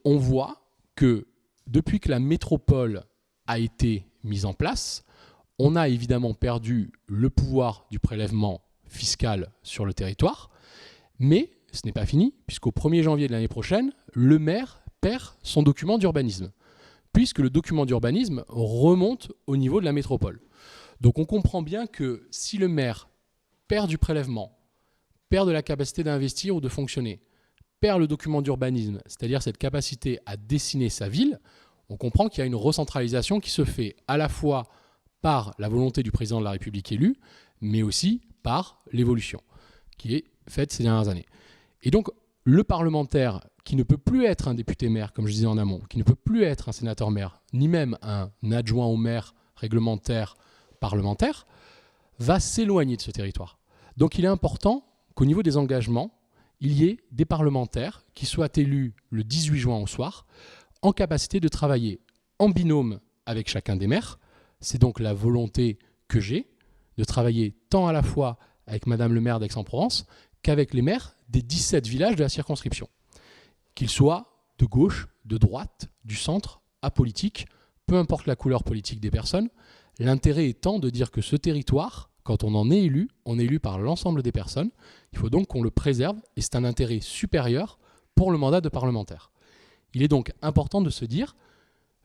On voit que depuis que la métropole a été mise en place, on a évidemment perdu le pouvoir du prélèvement fiscal sur le territoire, mais ce n'est pas fini, puisqu'au 1er janvier de l'année prochaine, le maire perd son document d'urbanisme, puisque le document d'urbanisme remonte au niveau de la métropole. Donc on comprend bien que si le maire perd du prélèvement, perd de la capacité d'investir ou de fonctionner, perd le document d'urbanisme, c'est-à-dire cette capacité à dessiner sa ville, on comprend qu'il y a une recentralisation qui se fait à la fois par la volonté du président de la République élu, mais aussi par l'évolution qui est faite ces dernières années. Et donc, le parlementaire qui ne peut plus être un député-maire, comme je disais en amont, qui ne peut plus être un sénateur-maire, ni même un adjoint au maire réglementaire parlementaire, va s'éloigner de ce territoire. Donc, il est important qu'au niveau des engagements, il y ait des parlementaires qui soient élus le 18 juin au soir, en capacité de travailler en binôme avec chacun des maires. C'est donc la volonté que j'ai de travailler tant à la fois avec Madame le maire d'Aix-en-Provence qu'avec les maires des 17 villages de la circonscription. Qu'ils soient de gauche, de droite, du centre, apolitiques, peu importe la couleur politique des personnes, l'intérêt étant de dire que ce territoire, quand on est élu par l'ensemble des personnes. Il faut donc qu'on le préserve et c'est un intérêt supérieur pour le mandat de parlementaire. Il est donc important de se dire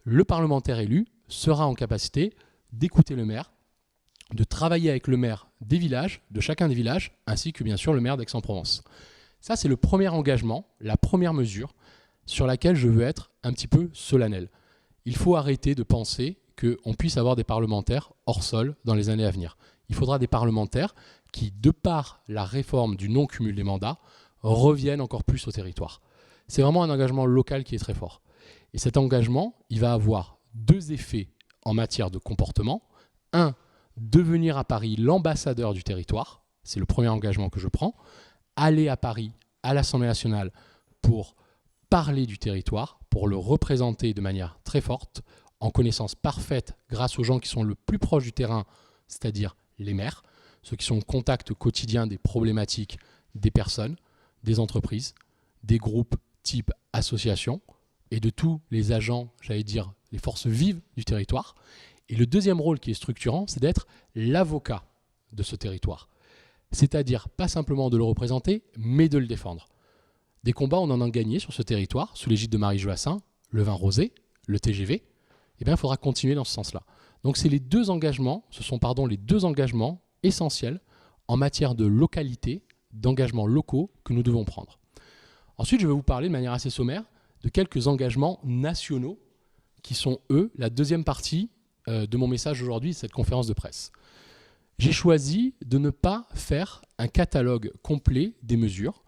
le parlementaire élu sera en capacité d'écouter le maire, de travailler avec le maire des villages, de chacun des villages, ainsi que bien sûr le maire d'Aix-en-Provence. Ça, c'est le premier engagement, la première mesure sur laquelle je veux être un petit peu solennel. Il faut arrêter de penser qu'on puisse avoir des parlementaires hors sol dans les années à venir. Il faudra des parlementaires qui, de par la réforme du non-cumul des mandats, reviennent encore plus au territoire. C'est vraiment un engagement local qui est très fort. Et cet engagement, il va avoir deux effets en matière de comportement. Un, devenir à Paris l'ambassadeur du territoire. C'est le premier engagement que je prends. Aller à Paris, à l'Assemblée nationale, pour parler du territoire, pour le représenter de manière très forte, en connaissance parfaite grâce aux gens qui sont le plus proches du terrain, c'est-à-dire les maires, ceux qui sont au contact quotidien des problématiques des personnes, des entreprises, des groupes type associations et de tous les agents, j'allais dire, les forces vives du territoire. Et le deuxième rôle qui est structurant, c'est d'être l'avocat de ce territoire. C'est-à-dire pas simplement de le représenter, mais de le défendre. Des combats, on en a gagné sur ce territoire, sous l'égide de Marie Joassin, le vin rosé, le TGV. Eh bien, il faudra continuer dans ce sens-là. Donc, ce sont les deux engagements essentiels en matière de localité, d'engagements locaux que nous devons prendre. Ensuite, je vais vous parler de manière assez sommaire de quelques engagements nationaux qui sont, eux, la deuxième partie de mon message aujourd'hui, cette conférence de presse. J'ai choisi de ne pas faire un catalogue complet des mesures,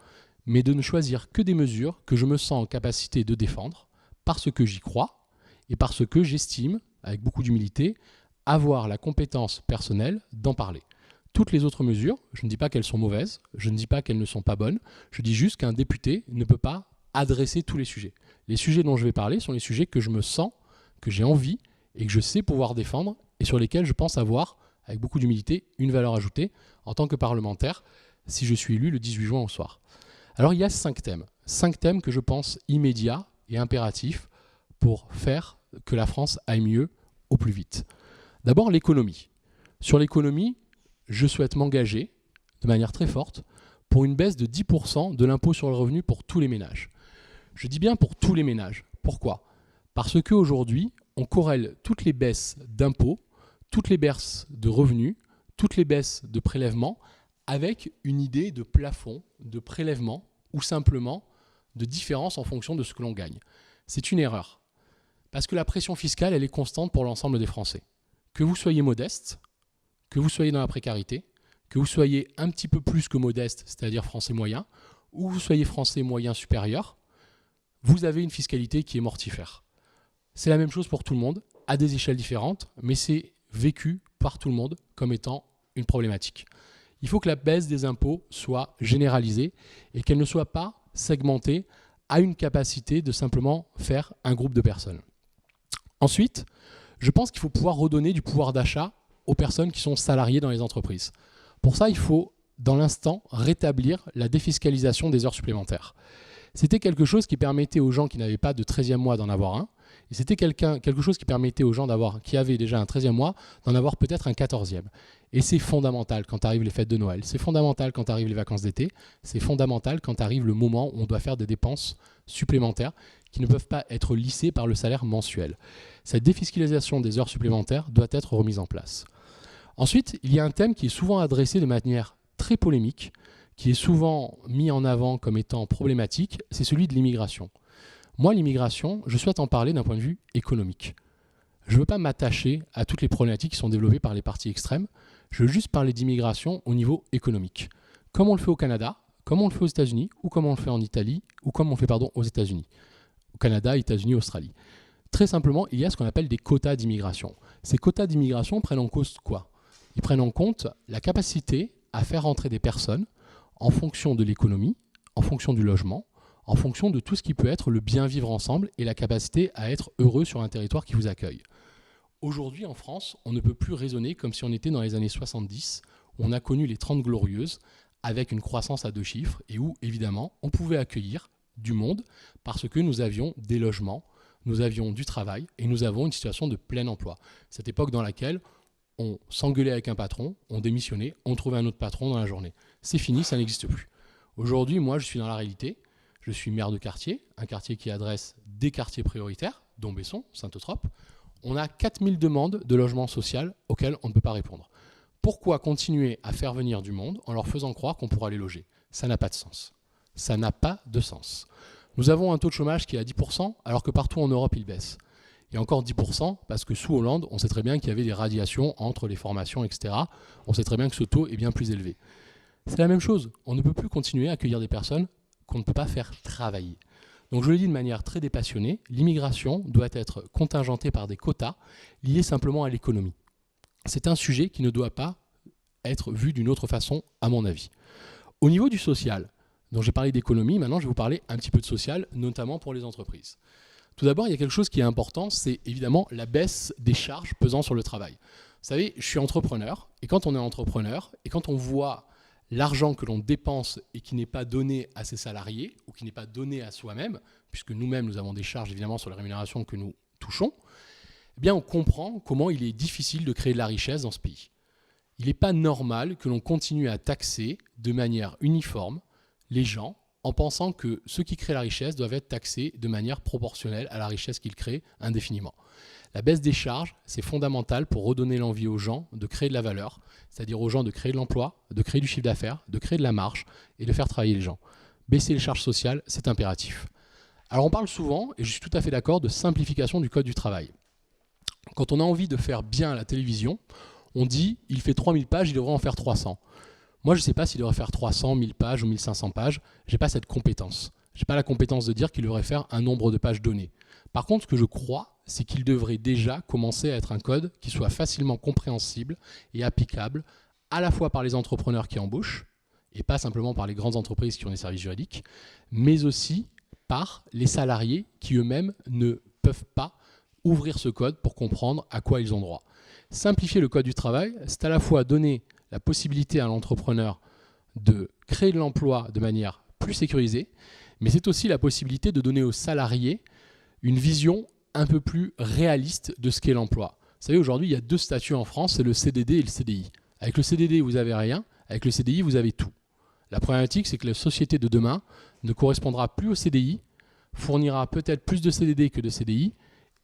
mais de ne choisir que des mesures que je me sens en capacité de défendre parce que j'y crois et parce que j'estime, avec beaucoup d'humilité, avoir la compétence personnelle d'en parler. Toutes les autres mesures, je ne dis pas qu'elles sont mauvaises, je ne dis pas qu'elles ne sont pas bonnes, je dis juste qu'un député ne peut pas adresser tous les sujets. Les sujets dont je vais parler sont les sujets que je me sens, que j'ai envie et que je sais pouvoir défendre et sur lesquels je pense avoir, avec beaucoup d'humilité, une valeur ajoutée en tant que parlementaire si je suis élu le 18 juin au soir. Alors il y a 5 thèmes que je pense immédiats et impératifs pour faire que la France aille mieux au plus vite. D'abord l'économie. Sur l'économie, je souhaite m'engager de manière très forte pour une baisse de 10% de l'impôt sur le revenu pour tous les ménages. Je dis bien pour tous les ménages. Pourquoi ? Parce qu'aujourd'hui, on corrèle toutes les baisses d'impôts, toutes les baisses de revenus, toutes les baisses de prélèvements avec une idée de plafond, de prélèvement ou simplement de différence en fonction de ce que l'on gagne. C'est une erreur. Parce que la pression fiscale, elle est constante pour l'ensemble des Français. Que vous soyez modeste, que vous soyez dans la précarité, que vous soyez un petit peu plus que modeste, c'est-à-dire français moyen, ou que vous soyez français moyen supérieur, vous avez une fiscalité qui est mortifère. C'est la même chose pour tout le monde, à des échelles différentes, mais c'est vécu par tout le monde comme étant une problématique. Il faut que la baisse des impôts soit généralisée et qu'elle ne soit pas segmentée à une capacité de simplement faire un groupe de personnes. Ensuite, je pense qu'il faut pouvoir redonner du pouvoir d'achat aux personnes qui sont salariées dans les entreprises. Pour ça, il faut, dans l'instant, rétablir la défiscalisation des heures supplémentaires. C'était quelque chose qui permettait aux gens qui n'avaient pas de 13e mois d'en avoir un, et c'était quelque chose qui permettait aux gens qui avaient déjà un 13e mois d'en avoir peut-être un 14e. Et c'est fondamental quand arrivent les fêtes de Noël, c'est fondamental quand arrivent les vacances d'été, c'est fondamental quand arrive le moment où on doit faire des dépenses supplémentaires qui ne peuvent pas être lissées par le salaire mensuel. Cette défiscalisation des heures supplémentaires doit être remise en place. Ensuite, il y a un thème qui est souvent adressé de manière très polémique, qui est souvent mis en avant comme étant problématique, c'est celui de l'immigration. Moi, l'immigration, je souhaite en parler d'un point de vue économique. Je ne veux pas m'attacher à toutes les problématiques qui sont développées par les partis extrêmes, je veux juste parler d'immigration au niveau économique. Comme on le fait au Canada, comme on le fait aux États-Unis, ou comme on le fait en Italie, ou comme on le fait aux États-Unis. Au Canada, États-Unis, Australie. Très simplement, il y a ce qu'on appelle des quotas d'immigration. Ces quotas d'immigration prennent en cause quoi? Ils prennent en compte la capacité à faire entrer des personnes en fonction de l'économie, en fonction du logement, en fonction de tout ce qui peut être le bien vivre ensemble et la capacité à être heureux sur un territoire qui vous accueille. Aujourd'hui, en France, on ne peut plus raisonner comme si on était dans les années 70, où on a connu les 30 glorieuses, avec une croissance à 2 chiffres, et où, évidemment, on pouvait accueillir du monde parce que nous avions des logements, nous avions du travail, et nous avons une situation de plein emploi. Cette époque dans laquelle on s'engueulait avec un patron, on démissionnait, on trouvait un autre patron dans la journée. C'est fini, ça n'existe plus. Aujourd'hui, moi, je suis dans la réalité. Je suis maire de quartier, un quartier qui adresse des quartiers prioritaires, dont Besson, Saint-Eutrope. On a 4000 demandes de logement social auxquelles on ne peut pas répondre. Pourquoi continuer à faire venir du monde en leur faisant croire qu'on pourra les loger? Ça n'a pas de sens. Ça n'a pas de sens. Nous avons un taux de chômage qui est à 10%, alors que partout en Europe, il baisse. Et encore 10%, parce que sous Hollande, on sait très bien qu'il y avait des radiations entre les formations, etc. On sait très bien que ce taux est bien plus élevé. C'est la même chose. On ne peut plus continuer à accueillir des personnes qu'on ne peut pas faire travailler. Donc je le dis de manière très dépassionnée, l'immigration doit être contingentée par des quotas liés simplement à l'économie. C'est un sujet qui ne doit pas être vu d'une autre façon, à mon avis. Au niveau du social, donc j'ai parlé d'économie, maintenant je vais vous parler un petit peu de social, notamment pour les entreprises. Tout d'abord, il y a quelque chose qui est important, c'est évidemment la baisse des charges pesant sur le travail. Vous savez, je suis entrepreneur, et quand on est entrepreneur, et quand on voit l'argent que l'on dépense et qui n'est pas donné à ses salariés ou qui n'est pas donné à soi-même, puisque nous-mêmes nous avons des charges évidemment sur les rémunérations que nous touchons, eh bien on comprend comment il est difficile de créer de la richesse dans ce pays. Il n'est pas normal que l'on continue à taxer de manière uniforme les gens en pensant que ceux qui créent la richesse doivent être taxés de manière proportionnelle à la richesse qu'ils créent indéfiniment. La baisse des charges, c'est fondamental pour redonner l'envie aux gens de créer de la valeur, c'est-à-dire aux gens de créer de l'emploi, de créer du chiffre d'affaires, de créer de la marge et de faire travailler les gens. Baisser les charges sociales, c'est impératif. Alors on parle souvent, et je suis tout à fait d'accord, de simplification du code du travail. Quand on a envie de faire bien à la télévision, on dit il fait 3000 pages, il devrait en faire 300. Moi je ne sais pas s'il devrait faire 300, 1000 pages ou 1500 pages, je n'ai pas cette compétence. Je n'ai pas la compétence de dire qu'il devrait faire un nombre de pages donné. Par contre, ce que je crois, c'est qu'il devrait déjà commencer à être un code qui soit facilement compréhensible et applicable à la fois par les entrepreneurs qui embauchent, et pas simplement par les grandes entreprises qui ont des services juridiques, mais aussi par les salariés qui eux-mêmes ne peuvent pas ouvrir ce code pour comprendre à quoi ils ont droit. Simplifier le code du travail, c'est à la fois donner la possibilité à l'entrepreneur de créer de l'emploi de manière plus sécurisée, mais c'est aussi la possibilité de donner aux salariés une vision un peu plus réaliste de ce qu'est l'emploi. Vous savez, aujourd'hui, il y a 2 statuts en France, c'est le CDD et le CDI. Avec le CDD, vous n'avez rien. Avec le CDI, vous avez tout. La problématique, c'est que la société de demain ne correspondra plus au CDI, fournira peut-être plus de CDD que de CDI,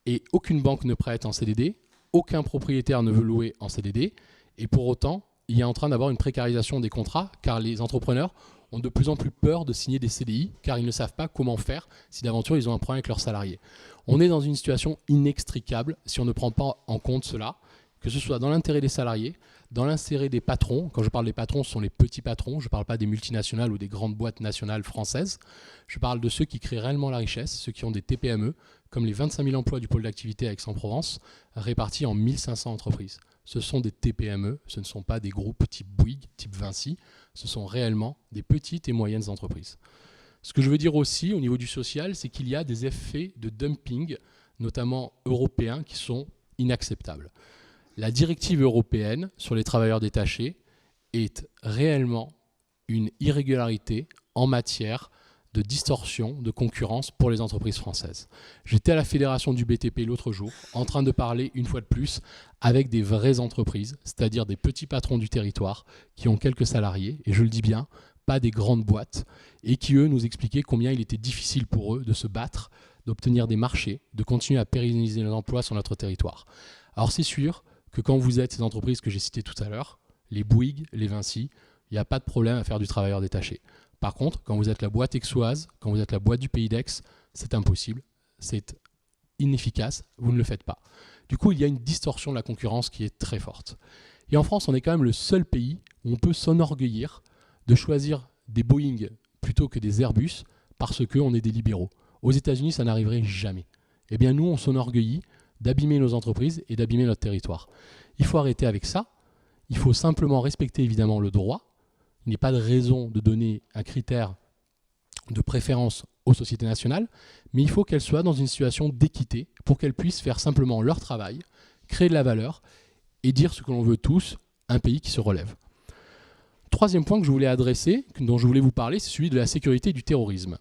et aucune banque ne prête en CDD, aucun propriétaire ne veut louer en CDD, et pour autant, il y a en train d'avoir une précarisation des contrats, car les entrepreneurs ont de plus en plus peur de signer des CDI, car ils ne savent pas comment faire si d'aventure ils ont un problème avec leurs salariés. On est dans une situation inextricable si on ne prend pas en compte cela, que ce soit dans l'intérêt des salariés, dans l'intérêt des patrons. Quand je parle des patrons, ce sont les petits patrons, je ne parle pas des multinationales ou des grandes boîtes nationales françaises, je parle de ceux qui créent réellement la richesse, ceux qui ont des TPME, comme les 25 000 emplois du pôle d'activité à Aix-en-Provence, répartis en 1500 entreprises. Ce sont des TPME, ce ne sont pas des groupes type Bouygues, type Vinci, ce sont réellement des petites et moyennes entreprises. Ce que je veux dire aussi au niveau du social, c'est qu'il y a des effets de dumping, notamment européens, qui sont inacceptables. La directive européenne sur les travailleurs détachés est réellement une irrégularité en matière de distorsion de concurrence pour les entreprises françaises. J'étais à la fédération du BTP l'autre jour en train de parler une fois de plus avec des vraies entreprises, c'est-à-dire des petits patrons du territoire qui ont quelques salariés, et je le dis bien, pas des grandes boîtes, et qui eux nous expliquaient combien il était difficile pour eux de se battre, d'obtenir des marchés, de continuer à pérenniser les emplois sur notre territoire. Alors c'est sûr que quand vous êtes ces entreprises que j'ai citées tout à l'heure, les Bouygues, les Vinci, il n'y a pas de problème à faire du travailleur détaché. Par contre, quand vous êtes la boîte aixoise, quand vous êtes la boîte du Pays d'Aix, c'est impossible, c'est inefficace, vous ne le faites pas. Du coup, il y a une distorsion de la concurrence qui est très forte. Et en France, on est quand même le seul pays où on peut s'enorgueillir de choisir des Boeing plutôt que des Airbus parce qu'on est des libéraux. Aux États-Unis, ça n'arriverait jamais. Eh bien, nous, on s'enorgueillit d'abîmer nos entreprises et d'abîmer notre territoire. Il faut arrêter avec ça. Il faut simplement respecter évidemment le droit. Il n'y a pas de raison de donner un critère de préférence aux sociétés nationales, mais il faut qu'elles soient dans une situation d'équité pour qu'elles puissent faire simplement leur travail, créer de la valeur et dire ce que l'on veut tous, un pays qui se relève. Troisième point que je voulais adresser, dont je voulais vous parler, c'est celui de la sécurité et du terrorisme.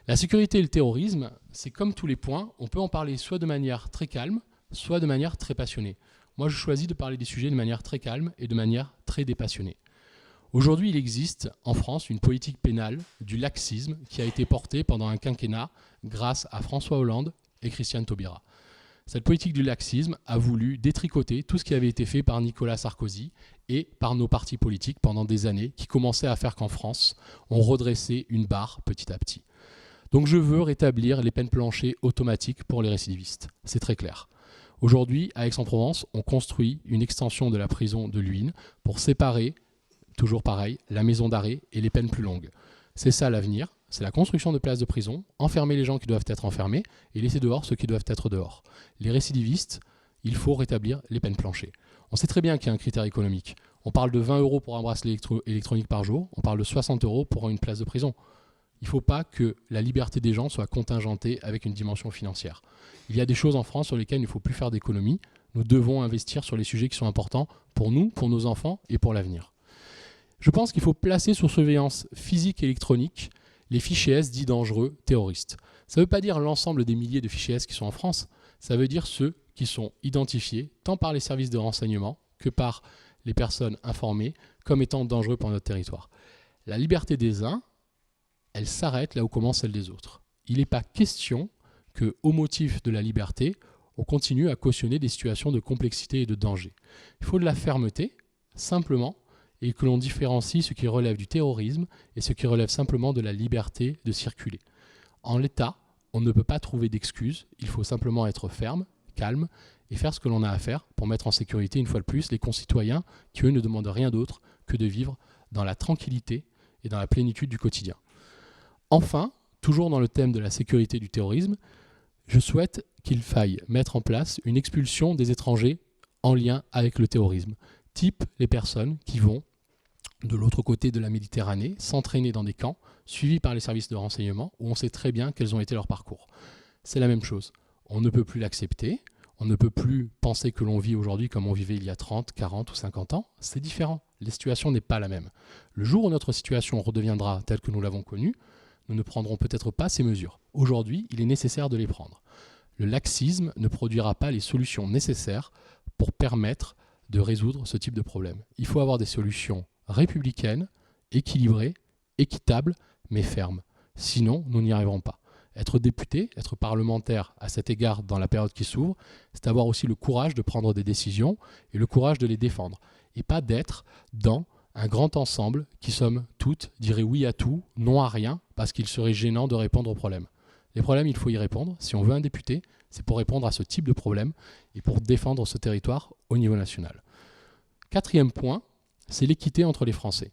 La sécurité et le terrorisme, c'est comme tous les points, on peut en parler soit de manière très calme, soit de manière très passionnée. Moi, je choisis de parler des sujets de manière très calme et de manière très dépassionnée. Aujourd'hui, il existe en France une politique pénale du laxisme qui a été portée pendant un quinquennat grâce à François Hollande et Christiane Taubira. Cette politique du laxisme a voulu détricoter tout ce qui avait été fait par Nicolas Sarkozy et par nos partis politiques pendant des années qui commençaient à faire qu'en France, on redressait une barre petit à petit. Donc je veux rétablir les peines planchers automatiques pour les récidivistes. C'est très clair. Aujourd'hui, à Aix-en-Provence, on construit une extension de la prison de Luynes pour séparer, toujours pareil, la maison d'arrêt et les peines plus longues. C'est ça l'avenir, c'est la construction de places de prison, enfermer les gens qui doivent être enfermés et laisser dehors ceux qui doivent être dehors. Les récidivistes, il faut rétablir les peines planchers. On sait très bien qu'il y a un critère économique. On parle de 20 € pour un bracelet électronique par jour, on parle de 60 € pour une place de prison. Il ne faut pas que la liberté des gens soit contingentée avec une dimension financière. Il y a des choses en France sur lesquelles il ne faut plus faire d'économie. Nous devons investir sur les sujets qui sont importants pour nous, pour nos enfants et pour l'avenir. Je pense qu'il faut placer sous surveillance physique et électronique les fichiers S dits dangereux terroristes. Ça ne veut pas dire l'ensemble des milliers de fichiers S qui sont en France, ça veut dire ceux qui sont identifiés tant par les services de renseignement que par les personnes informées comme étant dangereux pour notre territoire. La liberté des uns, elle s'arrête là où commence celle des autres. Il n'est pas question qu'au motif de la liberté, on continue à cautionner des situations de complexité et de danger. Il faut de la fermeté, simplement, et que l'on différencie ce qui relève du terrorisme et ce qui relève simplement de la liberté de circuler. En l'état, on ne peut pas trouver d'excuses, il faut simplement être ferme, calme, et faire ce que l'on a à faire pour mettre en sécurité, une fois de plus, les concitoyens qui, eux, ne demandent rien d'autre que de vivre dans la tranquillité et dans la plénitude du quotidien. Enfin, toujours dans le thème de la sécurité du terrorisme, je souhaite qu'il faille mettre en place une expulsion des étrangers en lien avec le terrorisme, type les personnes qui vont de l'autre côté de la Méditerranée, s'entraîner dans des camps, suivis par les services de renseignement, où on sait très bien quels ont été leurs parcours. C'est la même chose. On ne peut plus l'accepter, on ne peut plus penser que l'on vit aujourd'hui comme on vivait il y a 30, 40 ou 50 ans. C'est différent. La situation n'est pas la même. Le jour où notre situation redeviendra telle que nous l'avons connue, nous ne prendrons peut-être pas ces mesures. Aujourd'hui, il est nécessaire de les prendre. Le laxisme ne produira pas les solutions nécessaires pour permettre de résoudre ce type de problème. Il faut avoir des solutions républicaines, équilibrées, équitables, mais fermes. Sinon, nous n'y arriverons pas. Être député, être parlementaire à cet égard dans la période qui s'ouvre, c'est avoir aussi le courage de prendre des décisions et le courage de les défendre. Et pas d'être dans un grand ensemble qui, somme toute, dirait oui à tout, non à rien, parce qu'il serait gênant de répondre aux problèmes. Les problèmes, il faut y répondre. Si on veut un député, c'est pour répondre à ce type de problème et pour défendre ce territoire au niveau national. Quatrième point, c'est l'équité entre les Français.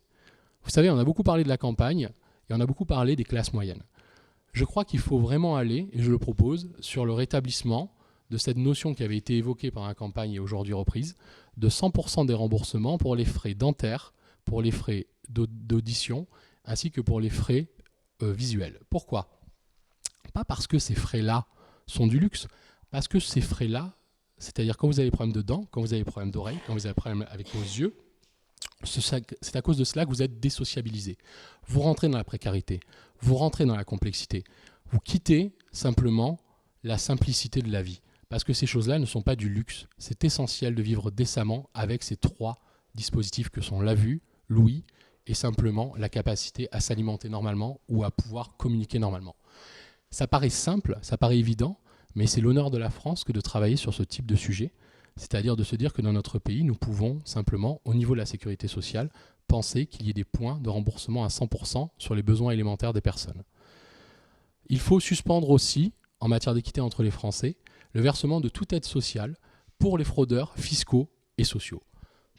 Vous savez, on a beaucoup parlé de la campagne et on a beaucoup parlé des classes moyennes. Je crois qu'il faut vraiment aller, et je le propose, sur le rétablissement de cette notion qui avait été évoquée pendant la campagne et aujourd'hui reprise, de 100% des remboursements pour les frais dentaires, pour les frais d'audition, ainsi que pour les frais visuels. Pourquoi ? Pas parce que ces frais-là sont du luxe, parce que ces frais-là, c'est-à-dire quand vous avez des problèmes de dents, quand vous avez des problèmes d'oreilles, quand vous avez des problèmes avec vos yeux, C'est à cause de cela que vous êtes désociabilisé. Vous rentrez dans la précarité, vous rentrez dans la complexité. Vous quittez simplement la simplicité de la vie. Parce que ces choses-là ne sont pas du luxe. C'est essentiel de vivre décemment avec ces 3 dispositifs que sont la vue, l'ouïe et simplement la capacité à s'alimenter normalement ou à pouvoir communiquer normalement. Ça paraît simple, ça paraît évident, mais c'est l'honneur de la France que de travailler sur ce type de sujet. C'est-à-dire de se dire que dans notre pays, nous pouvons simplement, au niveau de la sécurité sociale, penser qu'il y ait des points de remboursement à 100% sur les besoins élémentaires des personnes. Il faut suspendre aussi, en matière d'équité entre les Français, le versement de toute aide sociale pour les fraudeurs fiscaux et sociaux.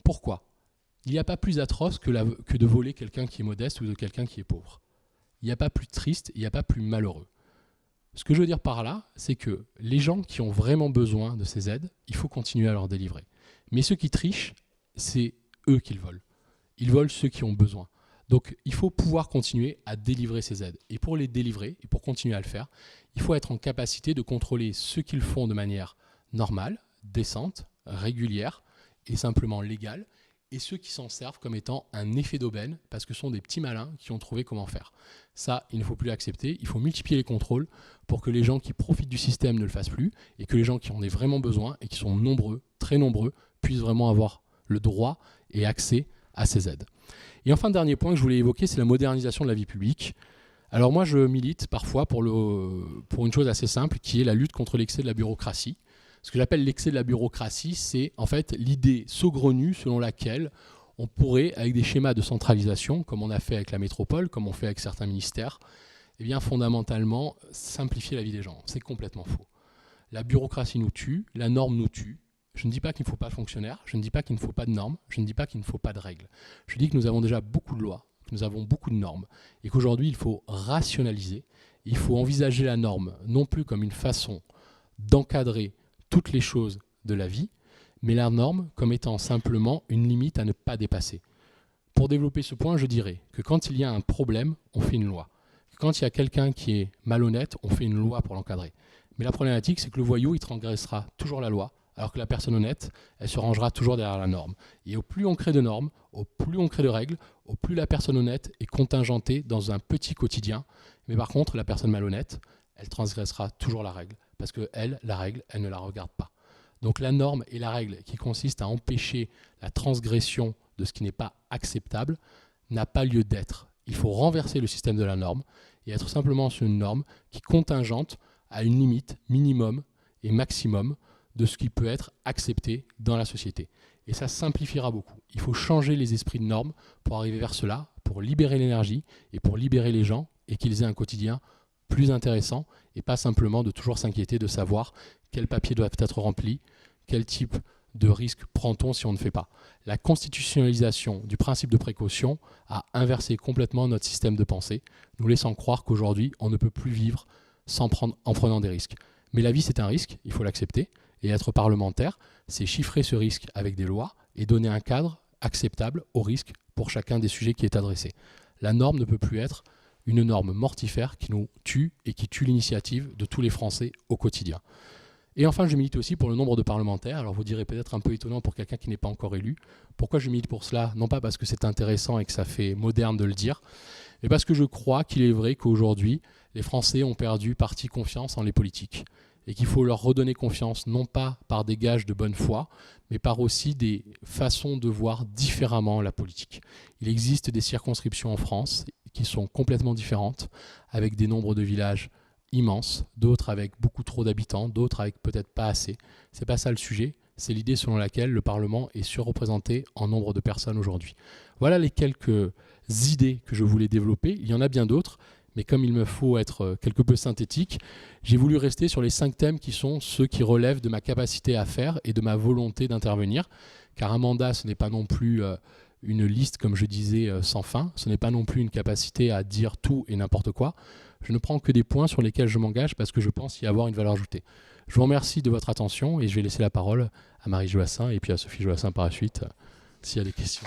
Pourquoi ? Il n'y a pas plus atroce que de voler quelqu'un qui est modeste ou de quelqu'un qui est pauvre. Il n'y a pas plus triste, il n'y a pas plus malheureux. Ce que je veux dire par là, c'est que les gens qui ont vraiment besoin de ces aides, il faut continuer à leur délivrer. Mais ceux qui trichent, c'est eux qui le volent. Ils volent ceux qui ont besoin. Donc il faut pouvoir continuer à délivrer ces aides. Et pour les délivrer, et pour continuer à le faire, il faut être en capacité de contrôler ceux qui le font de manière normale, décente, régulière et simplement légale, et ceux qui s'en servent comme étant un effet d'aubaine, parce que ce sont des petits malins qui ont trouvé comment faire. Ça, il ne faut plus l'accepter. Il faut multiplier les contrôles pour que les gens qui profitent du système ne le fassent plus, et que les gens qui en aient vraiment besoin, et qui sont nombreux, très nombreux, puissent vraiment avoir le droit et accès à ces aides. Et enfin, dernier point que je voulais évoquer, c'est la modernisation de la vie publique. Alors moi, je milite parfois pour une chose assez simple, qui est la lutte contre l'excès de la bureaucratie. Ce que j'appelle l'excès de la bureaucratie, c'est en fait l'idée saugrenue selon laquelle on pourrait, avec des schémas de centralisation, comme on a fait avec la métropole, comme on fait avec certains ministères, eh bien fondamentalement simplifier la vie des gens. C'est complètement faux. La bureaucratie nous tue, la norme nous tue. Je ne dis pas qu'il ne faut pas de fonctionnaires, je ne dis pas qu'il ne faut pas de normes, je ne dis pas qu'il ne faut pas de règles. Je dis que nous avons déjà beaucoup de lois, que nous avons beaucoup de normes, et qu'aujourd'hui il faut rationaliser, il faut envisager la norme non plus comme une façon d'encadrer toutes les choses de la vie, mais la norme comme étant simplement une limite à ne pas dépasser. Pour développer ce point, je dirais que quand il y a un problème, on fait une loi. Quand il y a quelqu'un qui est malhonnête, on fait une loi pour l'encadrer. Mais la problématique, c'est que le voyou, il transgressera toujours la loi, alors que la personne honnête, elle se rangera toujours derrière la norme. Et au plus on crée de normes, au plus on crée de règles, au plus la personne honnête est contingentée dans un petit quotidien. Mais par contre, la personne malhonnête, elle transgressera toujours la règle. Parce que elle, la règle, elle ne la regarde pas. Donc la norme et la règle qui consiste à empêcher la transgression de ce qui n'est pas acceptable n'a pas lieu d'être. Il faut renverser le système de la norme et être simplement sur une norme qui contingente à une limite minimum et maximum de ce qui peut être accepté dans la société. Et ça simplifiera beaucoup. Il faut changer les esprits de normes pour arriver vers cela, pour libérer l'énergie et pour libérer les gens et qu'ils aient un quotidien plus intéressant et pas simplement de toujours s'inquiéter de savoir quels papiers doivent être remplis, quel type de risque prend-on si on ne fait pas. La constitutionnalisation du principe de précaution a inversé complètement notre système de pensée, nous laissant croire qu'aujourd'hui, on ne peut plus vivre en prenant des risques. Mais la vie, c'est un risque, il faut l'accepter. Et être parlementaire, c'est chiffrer ce risque avec des lois et donner un cadre acceptable au risque pour chacun des sujets qui est adressé. La norme ne peut plus être une norme mortifère qui nous tue et qui tue l'initiative de tous les Français au quotidien. Et enfin, je milite aussi pour le nombre de parlementaires. Alors vous direz peut-être un peu étonnant pour quelqu'un qui n'est pas encore élu. Pourquoi je milite pour cela ? Non pas parce que c'est intéressant et que ça fait moderne de le dire, mais parce que je crois qu'il est vrai qu'aujourd'hui, les Français ont perdu partie confiance en les politiques. Et qu'il faut leur redonner confiance, non pas par des gages de bonne foi, mais par aussi des façons de voir différemment la politique. Il existe des circonscriptions en France qui sont complètement différentes, avec des nombres de villages immenses, d'autres avec beaucoup trop d'habitants, d'autres avec peut-être pas assez. C'est pas ça le sujet, c'est l'idée selon laquelle le Parlement est surreprésenté en nombre de personnes aujourd'hui. Voilà les quelques idées que je voulais développer. Il y en a bien d'autres, mais comme il me faut être quelque peu synthétique, j'ai voulu rester sur les 5 thèmes qui sont ceux qui relèvent de ma capacité à faire et de ma volonté d'intervenir. Car un mandat, ce n'est pas non plus une liste, comme je disais, sans fin. Ce n'est pas non plus une capacité à dire tout et n'importe quoi. Je ne prends que des points sur lesquels je m'engage parce que je pense y avoir une valeur ajoutée. Je vous remercie de votre attention et je vais laisser la parole à Marie Joassin et puis à Sophie Joassin par la suite, s'il y a des questions.